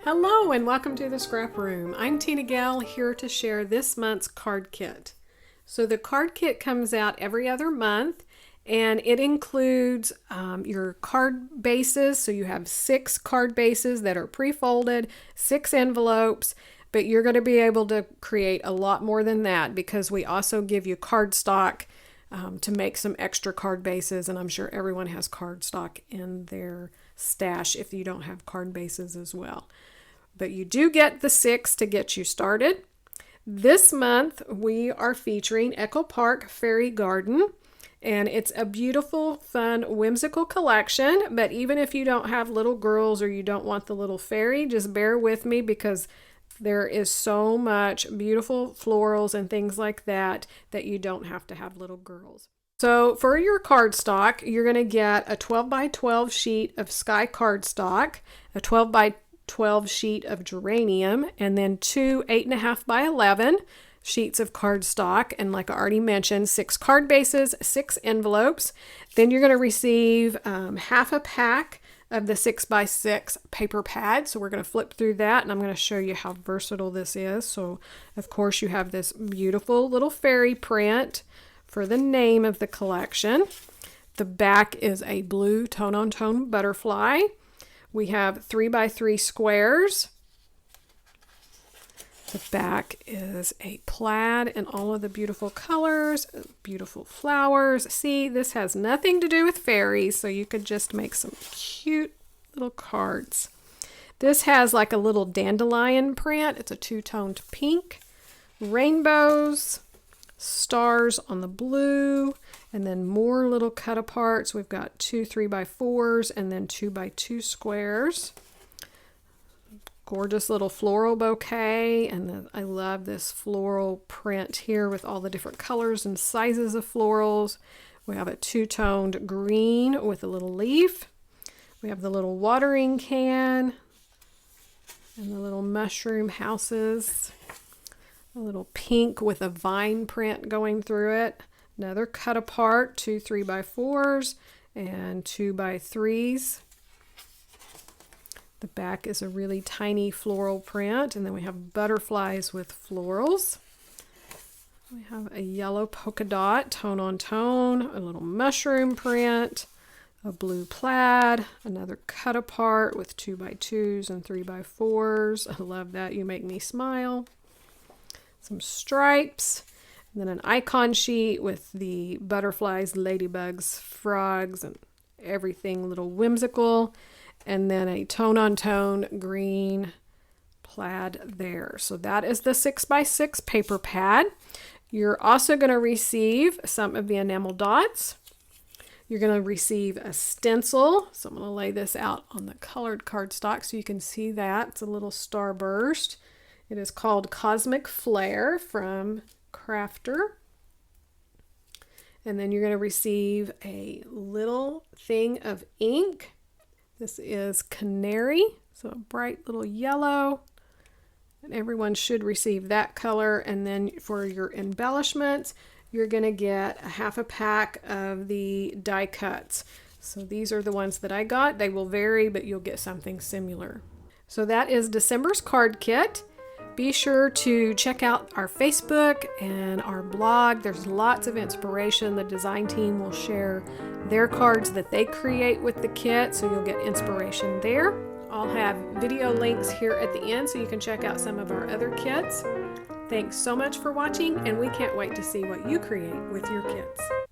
Hello and welcome to the Scrap Room. I'm Tina Gale here to share this month's card kit. So the card kit comes out every other month and it includes your card bases. So you have 6 card bases that are pre-folded, 6 envelopes, but you're going to be able to create a lot more than that because we also give you cardstock to make some extra card bases, and I'm sure everyone has cardstock in their stash if you don't have card bases as well. But you do get the 6 to get you started. This month we are featuring Echo Park Fairy Garden, and it's a beautiful, fun, whimsical collection. But even if you don't have little girls or you don't want the little fairy, just bear with me because there is so much beautiful florals and things like that that you don't have to have little girls. So for your cardstock, you're going to get a 12 by 12 sheet of sky cardstock, a 12 by 12 sheet of geranium, and then 2 8.5 by 11 sheets of cardstock. And like I already mentioned, 6 card bases, 6 envelopes. Then you're going to receive half a pack of the 6 by 6 paper pad. So we're going to flip through that and I'm going to show you how versatile this is. So of course you have this beautiful little fairy print for the name of the collection. The back is a blue tone-on-tone butterfly. We have 3 by 3 squares. The back is a plaid in all of the beautiful colors, beautiful flowers. See, this has nothing to do with fairies, so you could just make some cute little cards. This has like a little dandelion print. It's a 2-toned pink, rainbows, stars on the blue, and then more little cut aparts. We've got 2 3 by 4s and then 2 by 2 squares. Gorgeous little floral bouquet, and I love this floral print here with all the different colors and sizes of florals. We have a 2-toned green with a little leaf. We have the little watering can and the little mushroom houses. A little pink with a vine print going through it. Another cut apart, 2 3 by 4s and 2 by 3s. The back is a really tiny floral print, and then we have butterflies with florals. We have a yellow polka dot, tone on tone, a little mushroom print, a blue plaid, another cut apart with 2 by 2s and 3 by 4s. I love that. You make me smile. Some stripes, and then an icon sheet with the butterflies, ladybugs, frogs, and everything little whimsical, and then a tone-on-tone green plaid there. So that is the 6 by 6 paper pad. You're also going to receive some of the enamel dots. You're going to receive a stencil. So I'm going to lay this out on the colored cardstock so you can see that. It's a little starburst. It is called Cosmic Flare from Crafter. And then you're going to receive a little thing of ink. This is Canary, so a bright little yellow. And everyone should receive that color. And then for your embellishments, you're going to get a half a pack of the die cuts. So these are the ones that I got. They will vary, but you'll get something similar. So that is December's card kit. Be sure to check out our Facebook and our blog. There's lots of inspiration. The design team will share their cards that they create with the kit, so you'll get inspiration there. I'll have video links here at the end so you can check out some of our other kits. Thanks so much for watching, and we can't wait to see what you create with your kits.